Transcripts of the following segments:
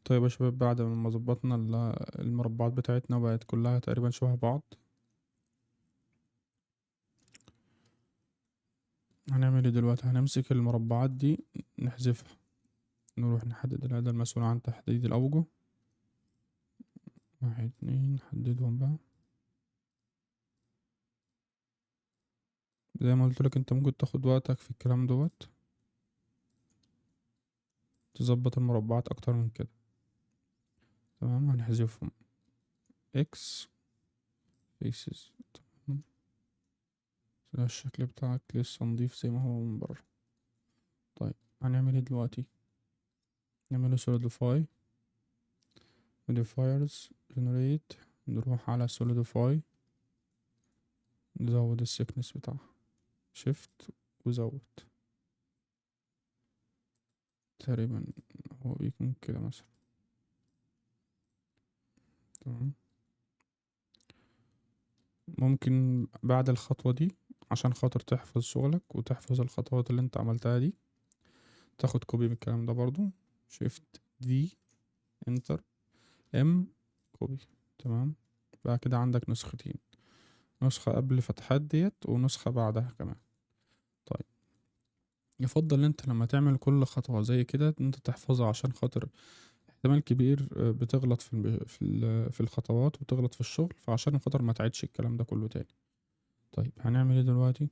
طيب يا شباب، بعد ما ظبطنا المربعات بتاعتنا بقت كلها تقريبا شبه بعض، هنعمل ايه دلوقتي؟ هنمسك المربعات دي نحذفها، نروح نحدد الأداة المسؤولة عن تحديد الأوجه. 1 2 نحددهم بقى. زي ما قلت لك، انت ممكن تاخد وقتك في الكلام دوت، تظبط المربعات اكتر من كده. تمام، هنحذفهم اكس فيسز. تمام، كده الشكل بتاعك لسه نضيف زي ما هو من بره. طيب هنعمل ايه دلوقتي؟ نعمله solidify modifiers generate، نروح على solidify، نزود السكنس بتاعها shift وزود. تقريبا هو بيكون كده مثلا. تمام، ممكن بعد الخطوة دي عشان خاطر تحفظ شغلك وتحفظ الخطوات اللي انت عملتها دي، تاخد كوبي من الكلام ده برضو، shift V enter M كوبي. تمام، بقى كده عندك نسختين، نسخة قبل فتحات ديت ونسخة بعدها كمان. طيب يفضل انت لما تعمل كل خطوة زي كده انت تحفظها، عشان خاطر احتمال كبير بتغلط في الخطوات وتغلط في الشغل، فعشان خاطر ما تعيدش الكلام ده كله تاني. طيب هنعمل ايه دلوقتي؟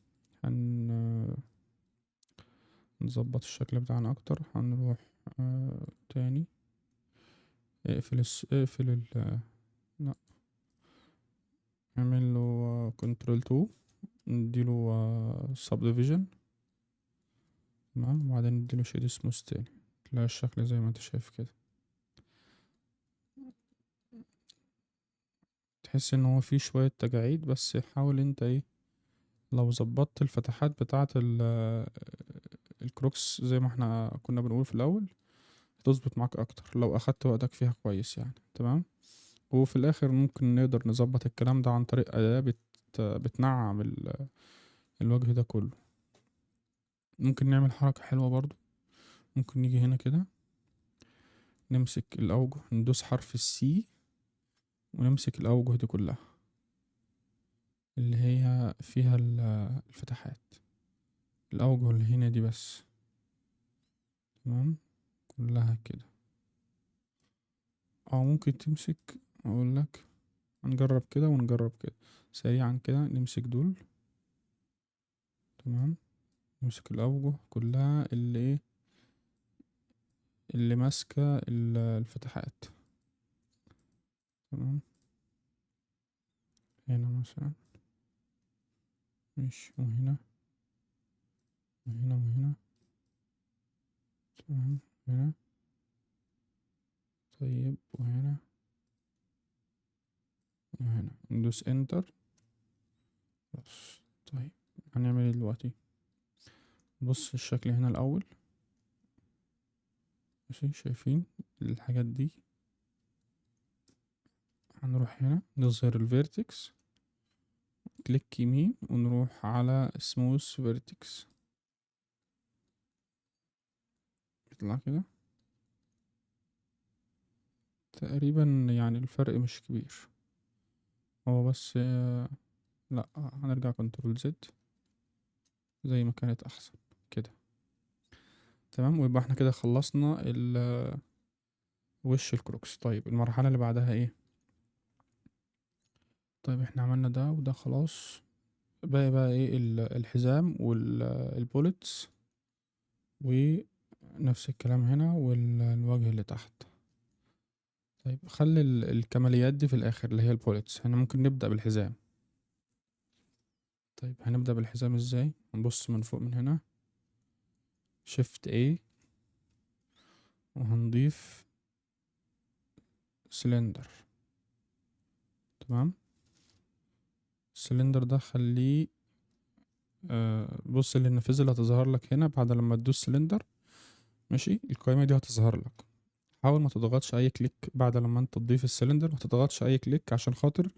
نظبط الشكل بتاعنا اكتر. هنروح تاني، اقفل لا، نعمل له كنترول 2، نديله subdivision. تمام، وبعدين نديله شيد سموث تاني، تلاقي الشكل زي ما انت شايف كده. تحس ان هو فيه شوية تجاعيد، بس حاول انت ايه، لو ظبطت الفتحات بتاعة الكروكس زي ما احنا كنا بنقول في الاول، هتظبط معاك اكتر لو اخدت وقتك فيها كويس يعني. تمام، وفي الاخر ممكن نقدر نظبط الكلام ده عن طريق اداة بتنعم الوجه ده كله. ممكن نعمل حركة حلوة برضو، ممكن نيجي هنا كده نمسك الأوجه، ندوس حرف السي ونمسك الأوجه دي كلها اللي هي فيها الفتحات، الأوجه اللي هنا دي بس. تمام، كلها كده. أو ممكن تمسك، أقول لك هنجرب كده ونجرب كده سريعا كده، نمسك دول. تمام، نمسك الأوجه كلها اللي ايه، اللي ماسكة الفتحات. تمام، هنا مثلا، مش وهنا وهنا وهنا. تمام، هنا. طيب وهنا وهنا، ندوس انتر بس. طيب هنعمل ايه دلوقتي؟ بص الشكل هنا الأول، ماشي، شايفين الحاجات دي؟ هنروح هنا نظهر الفيرتكس، كليك يمين ونروح على سموث فيرتكس، يطلع كده تقريبا. يعني الفرق مش كبير، هو بس لا، هنرجع كنترول زد زي ما كانت احسن كده. تمام، ويبقى احنا كده خلصنا وش الكروكس. طيب المرحلة اللي بعدها ايه؟ طيب احنا عملنا ده وده خلاص، باقي بقى ايه؟ الحزام والبوليتس، ونفس الكلام هنا والوجه اللي تحت. طيب خلي الكماليات دي في الاخر اللي هي البوليتس. احنا ممكن نبدأ بالحزام. طيب هنبدأ بالحزام ازاي؟ هنبص من فوق من هنا، شيفت A، وهنضيف سلندر. تمام، السلندر ده خليه بص النافذة اللي هتظهر لك هنا بعد لما تدوس سلندر، ماشي، القائمة دي هتظهر لك. حاول ما تضغطش اي كليك بعد لما انت تضيف السلندر، ما تضغطش اي كليك عشان خاطر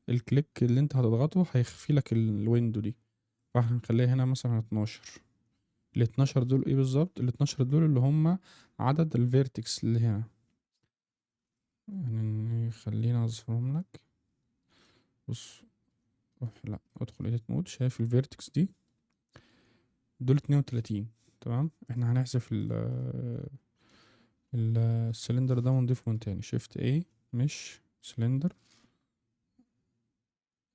الكليك اللي انت هتضغطه هيخفي لك الويندو دي. فاحنا هنخليها هنا مثلا 12. ال 12 دول ايه بالظبط؟ ال 12 دول اللي هم عدد الفيرتكس اللي هنا. يعني خلينا اظهرهم لك. بص، لا ادخل edit مود. شايف الفيرتكس دي؟ دول 32. تمام. احنا هنحذف السلندر ده ونضيفه من تاني. شيفت A، مش سلندر.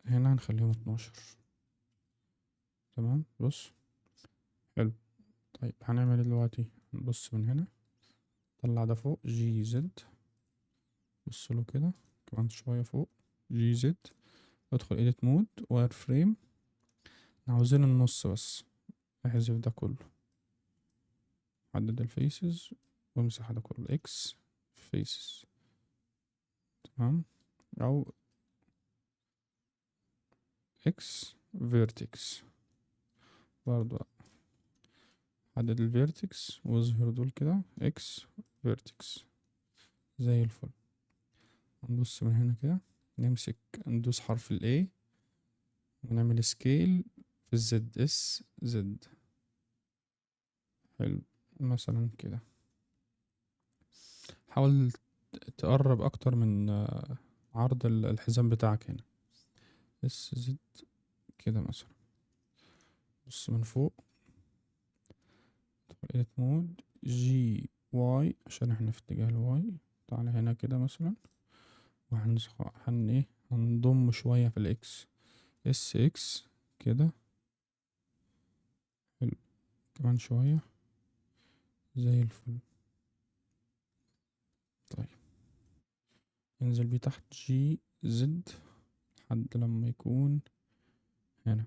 هنا هنخليهم 12. تمام. بص، حلو. طيب هنعمل ايه دلوقتي؟ نبص من هنا، طلع ده فوق جي زد. بص له كده كمان شوية فوق جي زد. ادخل edit مود واير فريم. عاوزين النص بس. احذف ده كله، حدد الفيسز وامسح ده كله اكس فيسز. تمام. او اكس فيرتكس برضو. حدد الفيرتكس واظهر دول كده اكس فيرتكس زي الفل. هنبص من هنا كده، نمسك ندوس حرف ال A ونعمل سكيل في الزد اس زد. حلو. مثلا كده حاول تقرب اكتر من عرض الحزام بتاعك هنا. اس زد كده مثلا. بص من فوق، edit مود جي واي عشان احنا في اتجاه الواي. تعالى هنا كده مثلا، ايه هنضم شوية في الاكس. اس اكس كده. حلو. كمان شوية زي الفل. طيب انزل بيه تحت جي زد لحد لما يكون هنا.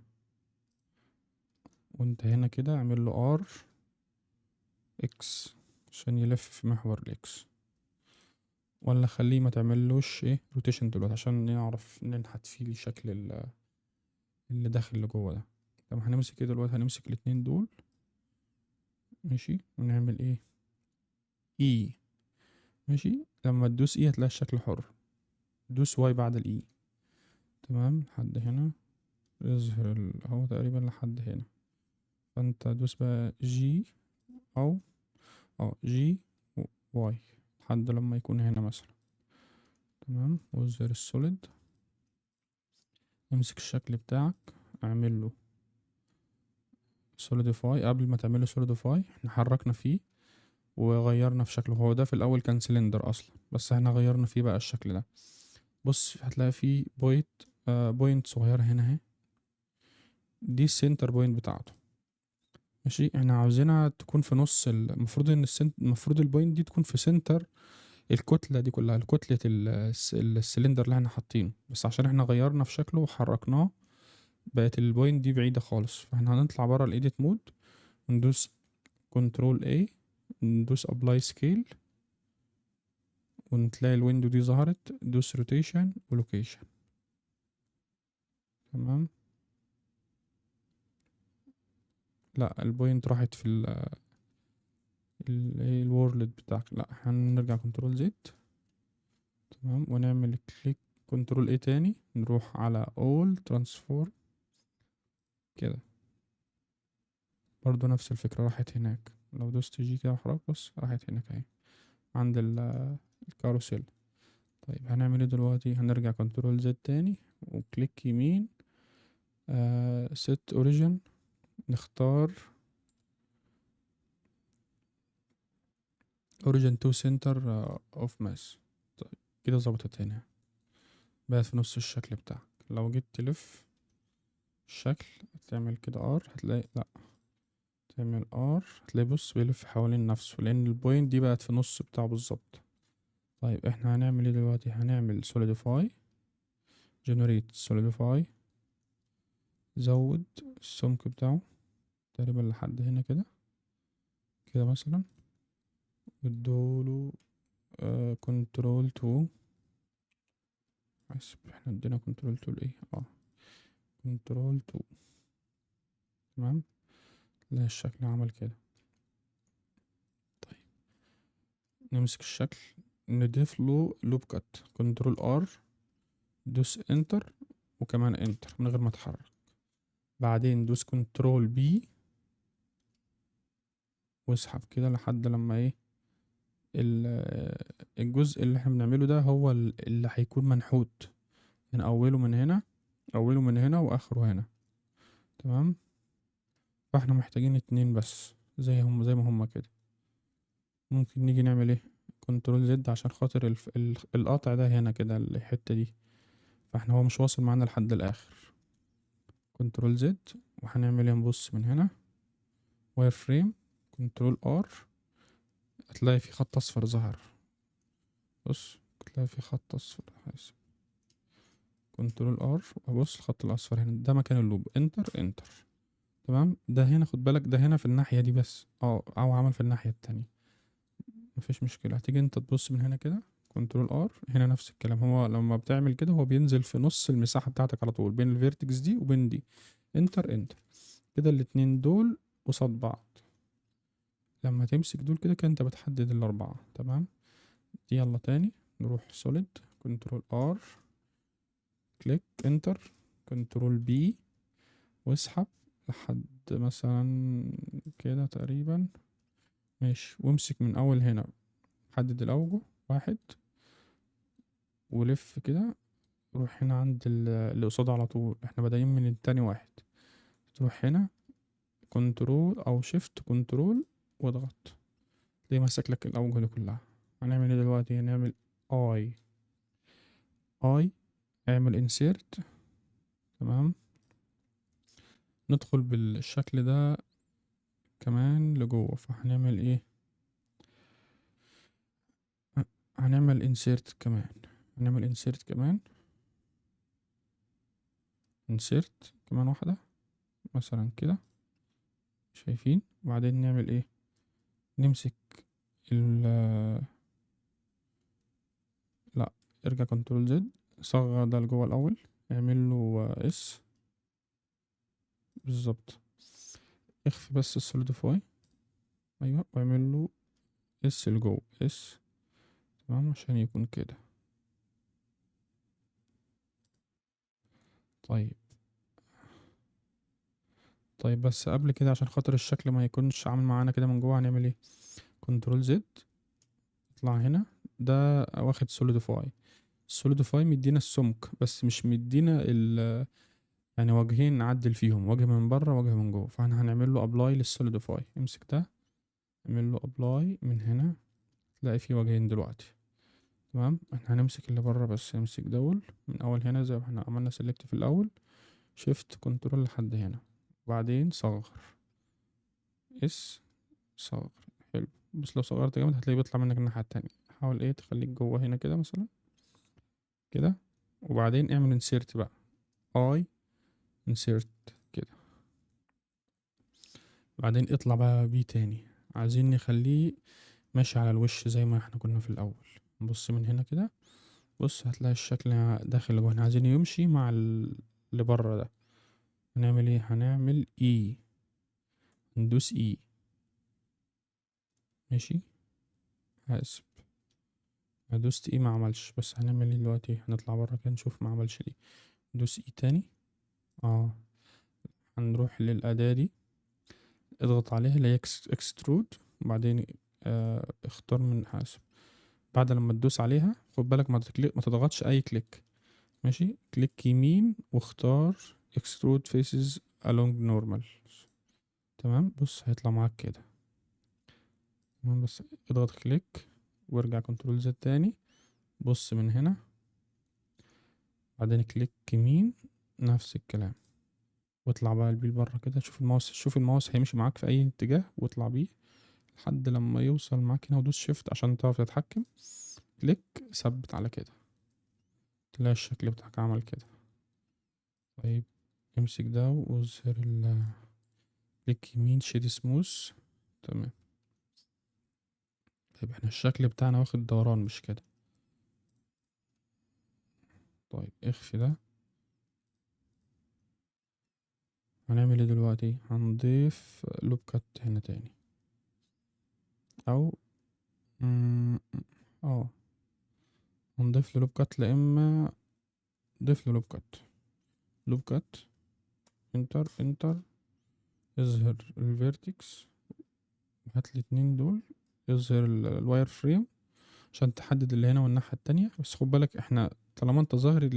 وانت هنا كده اعمل له ار اكس عشان يلف في محور الاكس. ولا خليه ما تعملوش ايه روتيشن دلوقتي عشان نعرف ننحت فيه شكل اللي داخل اللي جوه ده. طب هنمسك ايه دلوقتي؟ هنمسك الاتنين دول. ماشي. ونعمل ايه؟ اي. ماشي. لما تدوس اي هتلاقي الشكل حر. دوس واي بعد الاي. تمام. لحد هنا يظهر هو تقريبا لحد هنا. فانت دوس بقى جي او جي واي لحد لما يكون هنا مثلا. تمام. واظهر السوليد. امسك الشكل بتاعك، اعمل له سوليديفاي. قبل ما تعمله سوليديفاي احنا حركنا فيه وغيرنا في شكله. هو ده في الاول كان سلندر اصلا، بس احنا غيرنا فيه بقى الشكل ده. بص هتلاقي فيه بوينت صغيرة هنا اهي. دي السنتر بوينت بتاعته. ماشي. احنا عاوزينها تكون في نص المفروض ان المفروض البوينت دي تكون في سنتر الكتلة دي كلها، الكتلة السلندر اللي احنا حاطينه. بس عشان احنا غيرنا في شكله وحركناه بقت البوينت دي بعيدة خالص. فاحنا هنطلع برا الايديت مود وندوس كنترول A، ندوس ابلاي سكيل ونتلاقي الويندو دي ظهرت. دوس روتيشن ولوكيشن. تمام. لا البوينت راحت في الورلد بتاعك. لا هنرجع كنترول زد. تمام. ونعمل كليك كنترول ايه تاني، نروح على اول ترانسفورم كده. برضو نفس الفكرة راحت هناك. لو دوست جي كده وحرك بص راحت هناك اهي عند الكاروسيل. طيب هنعمل ايه دلوقتي؟ هنرجع كنترول زد تاني وكليك يمين. set origin. نختار origin to center of mass. طيب كده ظبطت هنا، بقت في نص الشكل بتاعك. لو جيت تلف الشكل هتعمل كده ار هتلاقي، لا تعمل ار هتلاقي بص بيلف حوالين نفسه لان البوينت دي بقت في النص بتاعه بالظبط. طيب احنا هنعمل ايه دلوقتي؟ هنعمل solidify generate solidify. زود السمك بتاعه تقريبا لحد هنا كده كده مثلا. ادوله كنترول 2. اسف احنا ادينا كنترول 2 لايه؟ كنترول 2. تمام. لا الشكل عمل كده. طيب نمسك الشكل نضيف له لوب كات. كنترول ار، دوس انتر وكمان انتر من غير ما اتحرك. بعدين دوس كنترول بي واسحب كده لحد لما ايه الجزء اللي احنا بنعمله ده هو اللي هيكون منحوت، يعني اوله من هنا، اوله من هنا واخره هنا. تمام. فاحنا محتاجين اتنين بس زي ما هما كده. ممكن نيجي نعمل ايه، كنترول زد عشان خاطر القطع ده هنا كده الحتة دي، فاحنا هو مش واصل معانا لحد الاخر. كنترول زد، وهنعمل ايه، نبص من هنا واير فريم، كنترول ار، هتلاقي في خط اصفر ظهر. بص هتلاقي في خط اصفر، كنترول ار، وابص الخط الاصفر هنا ده مكان اللوب، انتر انتر. تمام. ده هنا خد بالك، ده هنا في الناحية دي بس، او عمل في الناحية التانية، مفيش مشكلة. هتيجي انت تبص من هنا كده، كنترول ار، هنا نفس الكلام. هو لما بتعمل كده هو بينزل في نص المساحة بتاعتك على طول، بين الفيرتكس دي وبين دي. انتر انتر كده، الاتنين دول قصاد بعض. لما تمسك دول كده كده انت بتحدد الاربعة. تمام. يلا تاني نروح سوليد، كنترول ار، كليك انتر، كنترول بي، واسحب لحد مثلا كده تقريبا. ماشي. وامسك من اول هنا، حدد الاوجه، واحد، ولف كده. روح هنا عند اللي قصاده على طول، احنا بادئين من التاني واحد. تروح هنا كنترول او شيفت كنترول واضغط، تلاقيه ماسك لك الاوجه دي كلها. هنعمل ايه دلوقتي، هنعمل اي، اعمل انسيرت. تمام. ندخل بالشكل ده كمان لجوه، فهنعمل ايه، هنعمل انسيرت كمان، هنعمل انسيرت كمان، انسيرت كمان واحدة مثلا كده، شايفين. وبعدين نعمل ايه، نمسك ال لا، ارجع كنترول زد، صغر ده لجوه الاول، اعمل له اس، بالظبط. اخفي بس السوليديفاي، ايوه، واعمل له اس لجوه، اس. تمام، عشان يكون كده. طيب، طيب بس قبل كده عشان خاطر الشكل ما يكونش عامل معانا كده من جوه، هنعمل ايه، كنترول زد، اطلع هنا، ده واخد سوليديفاي. السوليديفاي مدينا السمك بس مش مدينا يعني وجهين نعدل فيهم، وجه من بره وجه من جوه. فاحنا هنعمل له ابلاي للسوليديفاي، امسك ده، اعمل له ابلاي من هنا، تلاقي فيه وجهين دلوقتي. تمام. احنا هنمسك اللي بره بس، نمسك دول من اول هنا زي ما احنا عملنا سيلكت في الاول، شيفت كنترول لحد هنا، وبعدين صغر، اس، صغر. حلو. بس لو صغرت جامد هتلاقيه بيطلع منك الناحية التانية. حاول ايه تخليك جوه هنا كده مثلا كده، وبعدين اعمل انسيرت بقى، اي، انسيرت كده. بعدين اطلع بقى بيه تاني، عايزين نخليه ماشي على الوش زي ما احنا كنا في الاول. نبص من هنا كده، بص هتلاقي الشكل داخل جوه، احنا عايزين يمشي مع اللي بره ده. هنعمل ايه، هنعمل اي، ندوس اي، ماشي. هاسب، دوست اي ما عملش، بس هنعمل ايه دلوقتي، هنطلع بره كده نشوف ما عملش ليه. ندوس اي تاني، اه. هنروح للأداة دي، اضغط عليها اللي هي اكسترود، وبعدين اختار من حاسب. بعد لما تدوس عليها خد بالك ما تضغطش اي كليك، ماشي. كليك يمين واختار extrude faces along normal. تمام. بص هيطلع معاك كده. تمام. بس اضغط كليك وارجع كنترول زد تاني، بص من هنا، بعدين كليك يمين، نفس الكلام، واطلع بقى بيه لبره كده. شوف الماوس هيمشي معاك في اي اتجاه، واطلع بيه لحد لما يوصل معاك هنا، ودوس شيفت عشان تعرف تتحكم. كليك، ثبت على كده، تلاقي الشكل بتاعك عمل كده. طيب، امسك ده واظهر كليك يمين، شيد سموث. تمام. طيب احنا الشكل بتاعنا واخد دوران مش كده. طيب اخفي ده. هنعمل ايه دلوقتي، هنضيف لوب كات هنا تاني، او مم، اه هنضيف له لوب كات، لا اما ضيف له لوب كات، لوب كات، انتر انتر، اظهر الفيرتكس، هات الاتنين دول، اظهر الواير فريم عشان تحدد اللي هنا والناحية التانية. بس خد بالك احنا طالما انت ظاهر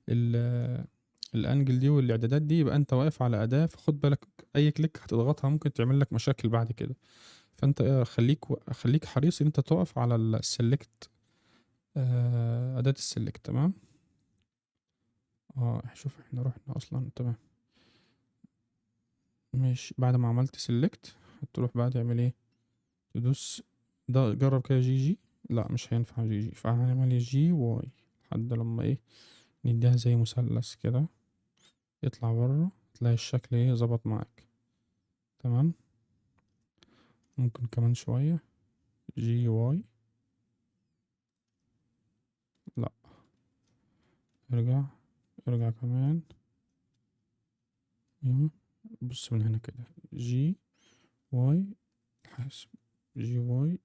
ال الانجل دي والاعدادات دي، يبقى انت واقف على اداة، فخد بالك اي كليك هتضغطها ممكن تعمل لك مشاكل بعد كده. فانت خليك حريص ان انت تقف على السلكت، اداة السلكت. تمام. شوف احنا رحنا اصلا. تمام. ماشي، بعد ما عملت سلكت هتروح بقى تعمل ايه؟ تدوس. ده جرب كده جي. لا مش هينفع جي، فهنعمل جي واي لحد لما ايه، نديها زي مثلث كده، يطلع بره، تلاقي الشكل ايه ظبط معاك. تمام. ممكن كمان شوية جي واي. لا، ارجع، ارجع كمان. ايوه، بص من هنا كده جي واي، حاسب جي واي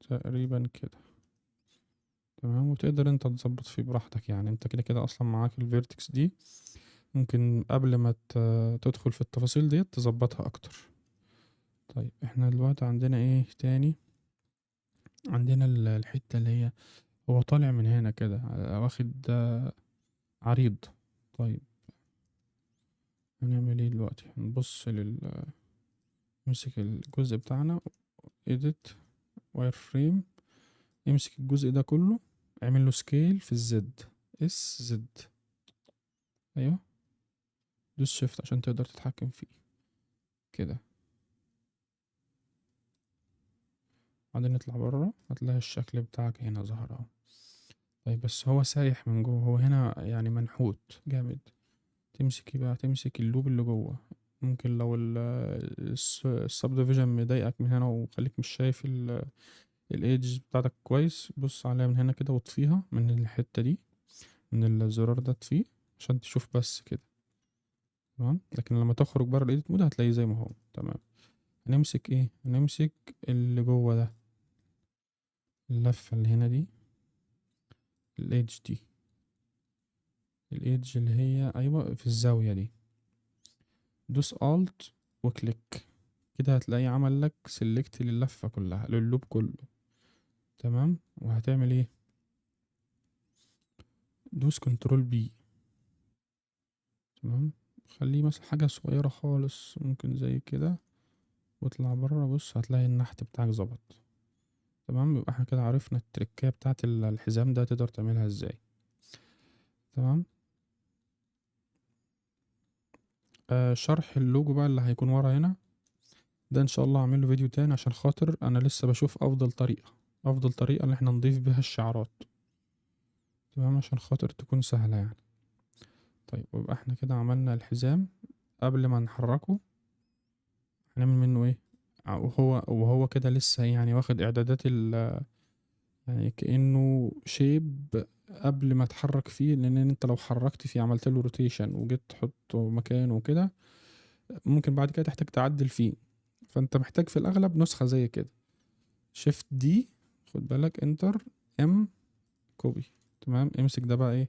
تقريبا كده. تمام. وتقدر انت تظبط فيه براحتك، يعني انت كده كده اصلا معاك الفيرتكس دي، ممكن قبل ما تدخل في التفاصيل ديت تظبطها اكتر. طيب احنا دلوقتي عندنا ايه تاني؟ عندنا الحتة اللي هي هو طالع من هنا كده، واخد عريض. طيب هنعمل ايه دلوقتي؟ هنبص نمسك الجزء بتاعنا edit wireframe، امسك الجزء ده كله، اعمل له سكيل في الزد، اس زد. ايوه، دوس شيفت عشان تقدر تتحكم فيه كده. بعدين نطلع بره، هتلاقي الشكل بتاعك هنا ظهر اهو. طيب بس هو سايح من جوه، هو هنا يعني منحوت جامد. تمسك ايه بقى؟ تمسك اللوب اللي جوه. ممكن لو السب ديفيجن مضايقك من هنا وخليك مش شايف الايدج بتاعتك كويس، بص عليها من هنا كده واطفيها من الحتة دي، من الزرار ده اطفيه عشان تشوف بس كده. تمام. لكن لما تخرج بره الايديت مود هتلاقيه زي ما هو. تمام. هنمسك ايه؟ هنمسك اللي جوه ده، اللفة اللي هنا دي، الايدج دي، الايدج اللي هي ايوه في الزاوية دي. دوس الت وكليك كده، هتلاقي عمل لك سيلكت لللفة كلها، لللوب كله. تمام. وهتعمل ايه؟ دوس كنترول بي. تمام. خليه مثلا حاجة صغيرة خالص، ممكن زي كده، واطلع بره. بص هتلاقي النحت بتاعك ظبط. تمام. يبقى احنا كده عرفنا التركية بتاعت الحزام ده تقدر تعملها ازاي. تمام. شرح اللوجو بقى اللي هيكون ورا هنا ده ان شاء الله هعمل له فيديو تاني، عشان خاطر انا لسه بشوف افضل طريقة اللي احنا نضيف بيها الشعارات. تمام. عشان خاطر تكون سهلة يعني. طيب يبقى احنا كده عملنا الحزام. قبل ما نحركه هنعمل منه ايه؟ وهو كده لسه يعني واخد اعدادات يعني كأنه شيب قبل ما اتحرك فيه، لان انت لو حركت فيه عملت له روتيشن وجيت تحطه مكانه وكده، ممكن بعد كده تحتاج تعدل فيه. فانت محتاج في الاغلب نسخة زي كده، شيفت دي، خد بالك انتر ام، كوبي. تمام. امسك ده بقى ايه،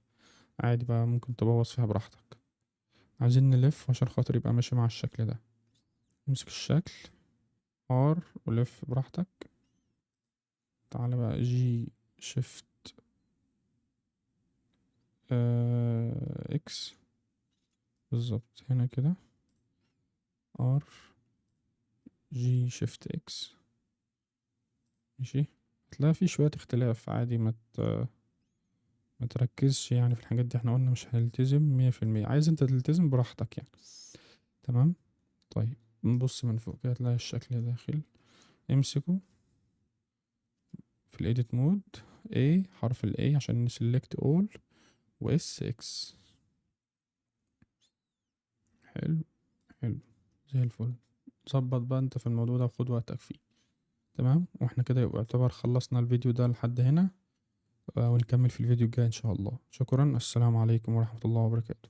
عادي بقى ممكن تبوظ فيها براحتك. عايزين نلف عشان خاطر يبقى ماشي مع الشكل ده. امسك الشكل ار ولف براحتك. تعالى بقى جي شيفت اكس، بالظبط هنا كده، ار جي شيفت اكس. ماشي. هتلاقي في شوية اختلاف عادي، ما تركزش يعني في الحاجات دي، احنا قلنا مش هنلتزم 100%، عايز انت تلتزم براحتك يعني. تمام. طيب نبص من فوق كده تلاقي الشكل داخل، امسكه في الايديت مود، A حرف ال A عشان نسلكت all، و S X. حلو. حلو زي الفل. ظبط بقى انت في الموضوع ده وخد وقتك فيه. تمام. واحنا كده يبقى يعتبر خلصنا الفيديو ده لحد هنا، ونكمل في الفيديو الجاي ان شاء الله. شكرا. السلام عليكم ورحمة الله وبركاته.